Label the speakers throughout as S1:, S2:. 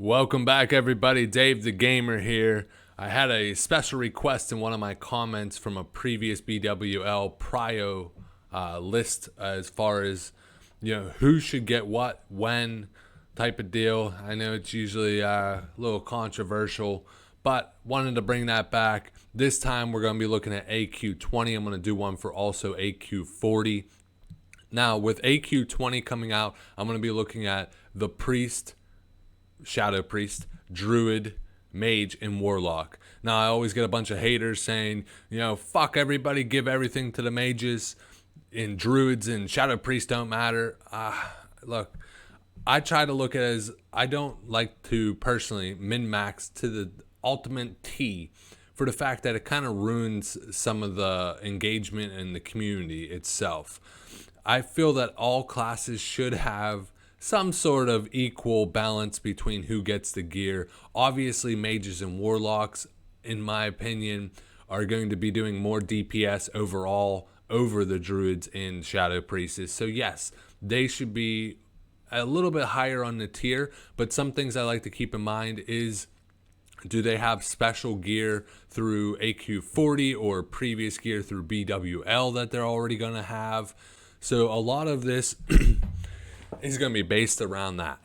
S1: Welcome back, everybody. Dave the Gamer here. I had a special request in one of my comments from a previous BWL Prio list as far as, who should get what, when type of deal. I know it's usually a little controversial, but wanted to bring that back. This time we're going to be looking at AQ20. I'm going to do one for also AQ40. Now, with AQ20 coming out, I'm going to be looking at the Priest, Shadow Priest, Druid, Mage, and Warlock. Now, I always get a bunch of haters saying, fuck everybody, give everything to the Mages, and Druids and Shadow Priests don't matter. Look, I try to look at it as I don't like to personally min-max to the ultimate T for the fact that it kind of ruins some of the engagement in the community itself. I feel that all classes should have some sort of equal balance between who gets the gear. Obviously, mages and warlocks, in my opinion, are going to be doing more DPS overall over the druids and shadow priests. So yes, they should be a little bit higher on the tier, but some things I like to keep in mind is, do they have special gear through AQ40 or previous gear through BWL that they're already going to have? So a lot of this is going to be based around that.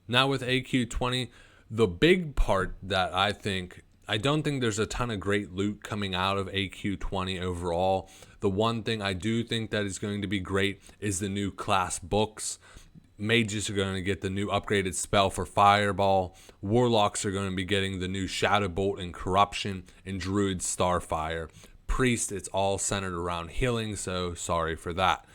S1: Now with AQ20, the big part that I don't think there's a ton of great loot coming out of AQ20 overall. The one thing I do think that is going to be great is the new class books. Mages are going to get the new upgraded spell for Fireball. Warlocks are going to be getting the new Shadow Bolt and Corruption, and Druids Starfire. Priest, it's all centered around healing, so sorry for that.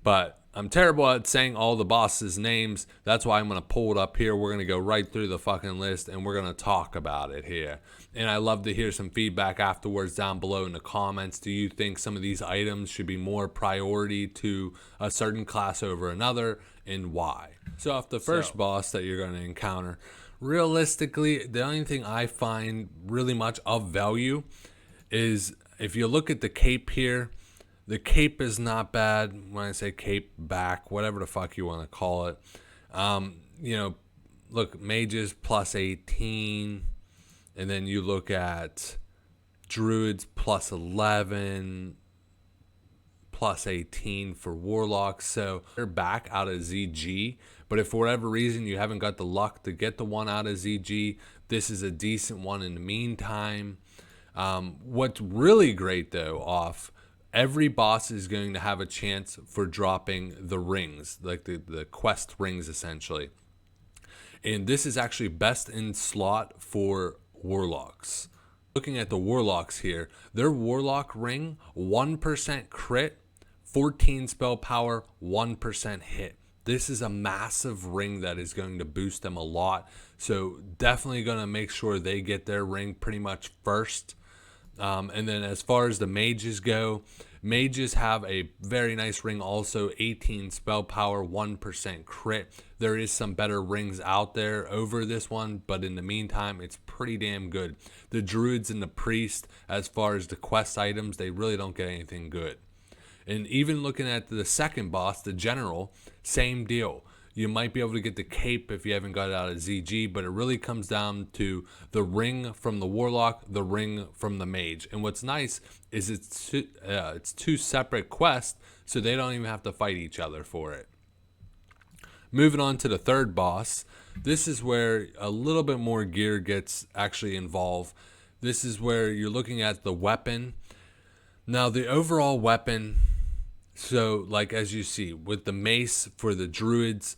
S1: But I'm terrible at saying all the bosses' names. That's why I'm going to pull it up here. We're going to go right through the fucking list, and we're going to talk about it here. And I love to hear some feedback afterwards down below in the comments. Do you think some of these items should be more priority to a certain class over another, and why? So off the first boss that you're going to encounter, realistically, the only thing I find really much of value is if you look at the cape here. The cape is not bad. When I say cape, back, whatever the fuck you want to call it. Look, mages plus 18. And then you look at druids plus 11. Plus 18 for warlocks. So they're back out of ZG. But if for whatever reason you haven't got the luck to get the one out of ZG, this is a decent one in the meantime. What's really great, though, every boss is going to have a chance for dropping the rings, like the quest rings, essentially. And this is actually best in slot for warlocks. Looking at the warlocks here, their warlock ring, 1% crit, 14 spell power, 1% hit. This is a massive ring that is going to boost them a lot. So definitely going to make sure they get their ring pretty much first. And then as far as the mages go, mages have a very nice ring also, 18 spell power, 1% crit. There is some better rings out there over this one, but in the meantime, it's pretty damn good. The druids and the priest, as far as the quest items, they really don't get anything good. And even looking at the second boss, the general, same deal. You might be able to get the cape if you haven't got it out of ZG, but it really comes down to the ring from the warlock, the ring from the mage. And what's nice is it's two separate quests, so they don't even have to fight each other for it. Moving on to the third boss, this is where a little bit more gear gets actually involved. This is where you're looking at the weapon. Now, the overall weapon, so like as you see with the mace for the druids,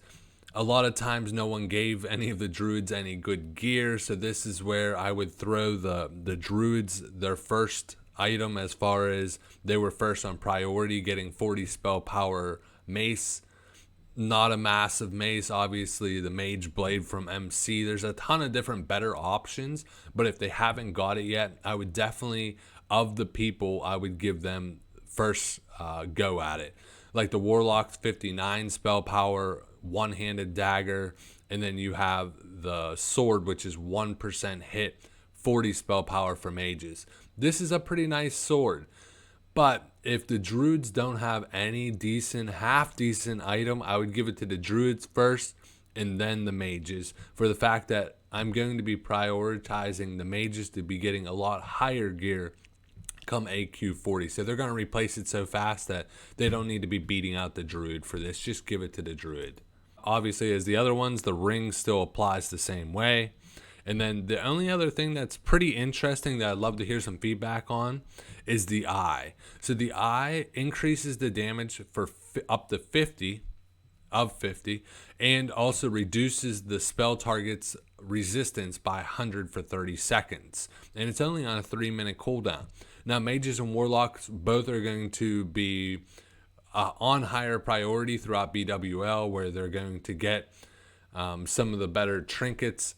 S1: a lot of times no one gave any of the druids any good gear. So this is where I would throw the druids their first item, as far as they were first on priority, getting 40 spell power mace. Not a massive mace, obviously the mage blade from MC. There's a ton of different better options, but if they haven't got it yet, I would definitely, of the people, I would give them first go at it. Like the warlock's 59 spell power, one-handed dagger, and then you have the sword, which is 1% hit, 40 spell power for mages. This is a pretty nice sword, but if the druids don't have any decent, half decent item, I would give it to the druids first, and then the mages, for the fact that I'm going to be prioritizing the mages to be getting a lot higher gear come AQ40. So they're going to replace it so fast that they don't need to be beating out the druid for this. Just give it to the druid. Obviously, as the other ones, the ring still applies the same way. And then the only other thing that's pretty interesting that I'd love to hear some feedback on is the eye. So the eye increases the damage for up to 50 of 50, and also reduces the spell target's resistance by 100 for 30 seconds. And it's only on a 3-minute cooldown. Now, mages and warlocks both are going to be on higher priority throughout BWL, where they're going to get some of the better trinkets.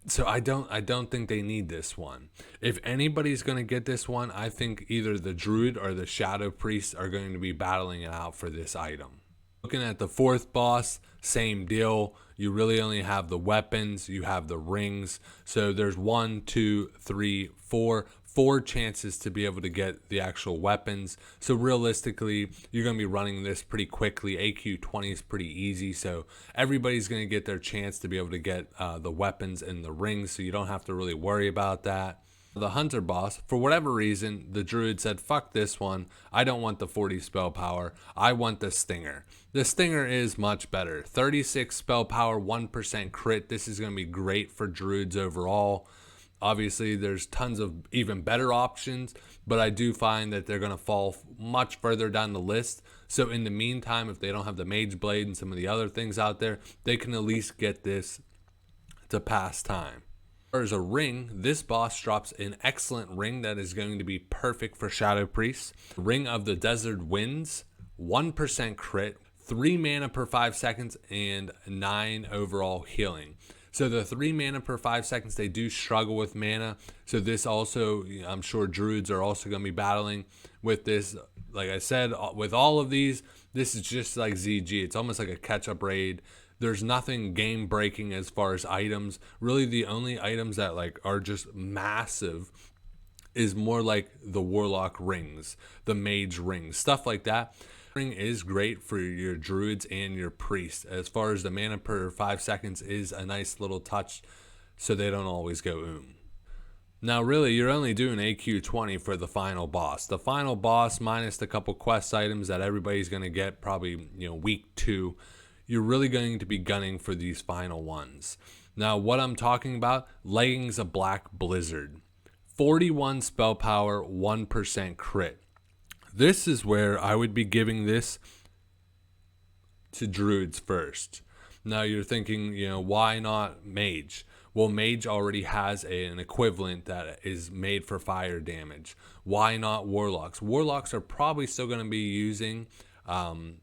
S1: So I don't think they need this one. If anybody's going to get this one, I think either the druid or the shadow priest are going to be battling it out for this item. Looking at the fourth boss, same deal. You really only have the weapons, you have the rings. So there's 1, 2, 3, 4 chances to be able to get the actual weapons. So realistically, you're going to be running this pretty quickly. AQ20 is pretty easy, so everybody's going to get their chance to be able to get the weapons and the rings, so you don't have to really worry about that. The hunter boss, for whatever reason, the druid said, fuck this one. I don't want the 40 spell power. I want the stinger. The stinger is much better. 36 spell power, 1% crit. This is going to be great for druids overall. Obviously, there's tons of even better options, but I do find that they're going to fall much further down the list. So in the meantime, if they don't have the mage blade and some of the other things out there, they can at least get this to pass time. As a ring, this boss drops an excellent ring that is going to be perfect for shadow priests. Ring of the Desert Winds, 1% crit, 3 mana per 5 seconds, and 9 overall healing. So the 3 mana per 5 seconds, they do struggle with mana. So this also, I'm sure druids are also going to be battling with this. Like I said, with all of these, this is just like ZG. It's almost like a catch-up raid. There's nothing game breaking as far as items. Really, the only items that like are just massive is more like the warlock rings, the mage rings, stuff like that. Ring is great for your druids and your priests. As far as the mana per 5 seconds is a nice little touch, so they don't always go Now really, you're only doing AQ20 for the final boss. The final boss, minus the couple quest items that everybody's going to get probably week 2, you're really going to be gunning for these final ones. Now, what I'm talking about, Leggings of Black Blizzard. 41 spell power, 1% crit. This is where I would be giving this to druids first. Now you're thinking, why not mage? Well, mage already has an equivalent that is made for fire damage. Why not warlocks? Warlocks are probably still going to be using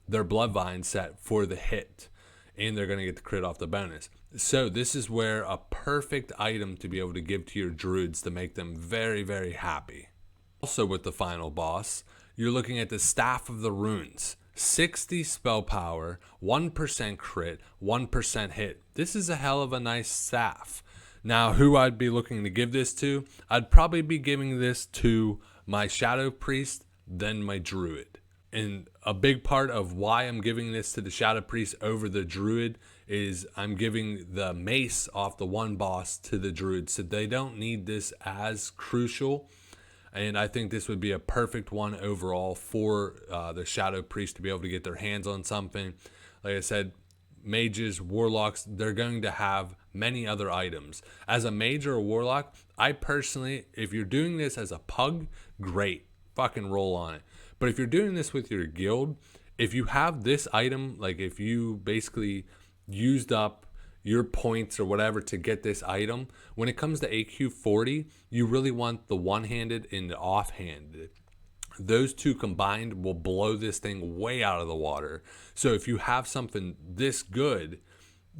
S1: their Bloodvine set for the hit, and they're going to get the crit off the bonus. So this is where a perfect item to be able to give to your druids to make them very, very happy. Also with the final boss, you're looking at the Staff of the Runes. 60 spell power, 1% crit, 1% hit. This is a hell of a nice staff. Now, who I'd be looking to give this to? I'd probably be giving this to my Shadow Priest, then my Druid. And a big part of why I'm giving this to the Shadow Priest over the Druid is I'm giving the mace off the one boss to the Druid, so they don't need this as crucial. And I think this would be a perfect one overall for the Shadow Priest to be able to get their hands on something. Like I said, mages, warlocks, they're going to have many other items. As a mage or a warlock, I personally, if you're doing this as a pug, great, fucking roll on it. But if you're doing this with your guild, if you have this item, like if you basically used up your points or whatever to get this item, when it comes to AQ40, you really want the one-handed and the off-handed. Those two combined will blow this thing way out of the water. So if you have something this good,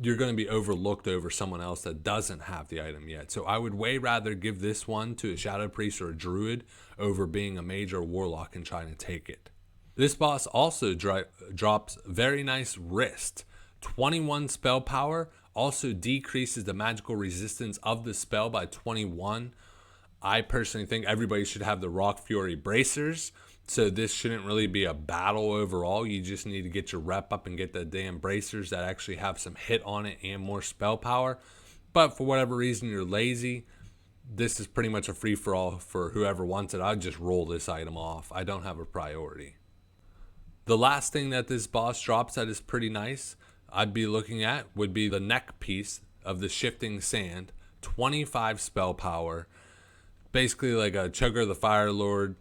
S1: you're going to be overlooked over someone else that doesn't have the item yet. So I would way rather give this one to a Shadow Priest or a Druid over being a mage or warlock and trying to take it. This boss also drops very nice wrist. 21 spell power, also decreases the magical resistance of the spell by 21. I personally think everybody should have the Rock Fury bracers. So this shouldn't really be a battle overall. You just need to get your rep up and get the damn bracers that actually have some hit on it and more spell power. But for whatever reason you're lazy, this is pretty much a free-for-all for whoever wants it. I'd just roll this item off. I don't have a priority. The last thing that this boss drops that is pretty nice I'd be looking at would be the neck piece of the Shifting Sand. 25 spell power. Basically like a Choker of the Fire Lord.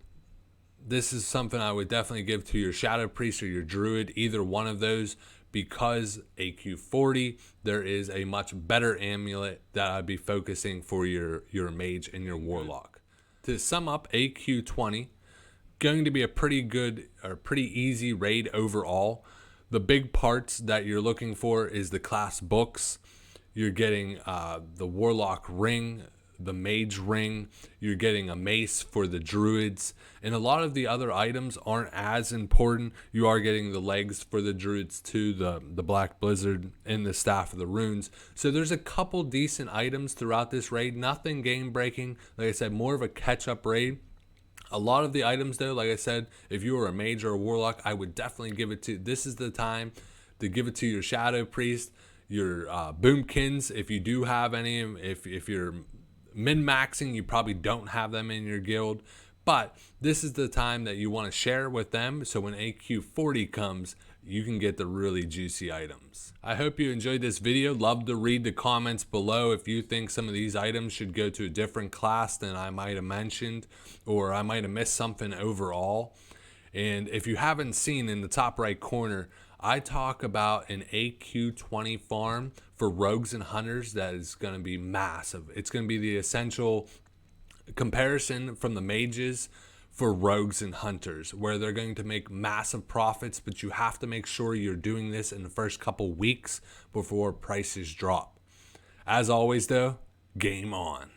S1: This is something I would definitely give to your Shadow Priest or your Druid, either one of those, because AQ40, there is a much better amulet that I'd be focusing for your Mage and your Warlock. To sum up, AQ20, going to be a pretty good or pretty easy raid overall. The big parts that you're looking for is the class books. You're getting the Warlock ring, the Mage ring, you're getting a mace for the Druids, and a lot of the other items aren't as important. You are getting the legs for the Druids too, the Black Blizzard and the Staff of the Runes. So there's a couple decent items throughout this raid, nothing game breaking. Like I said, more of a catch up raid. A lot of the items though, like I said, if you were a Mage or a Warlock, I would definitely give it to, this is the time to give it to your Shadow Priest, your Boomkins if you do have any. If you're min-maxing, you probably don't have them in your guild, but this is the time that you want to share with them, so when AQ40 comes, you can get the really juicy items. I hope you enjoyed this video. Love to read the comments below if you think some of these items should go to a different class than I might have mentioned, or I might have missed something overall. And if you haven't seen, in the top right corner, I talk about an AQ20 farm for rogues and hunters that is going to be massive. It's going to be the essential comparison from the mages for rogues and hunters, where they're going to make massive profits, but you have to make sure you're doing this in the first couple weeks before prices drop. As always though, game on.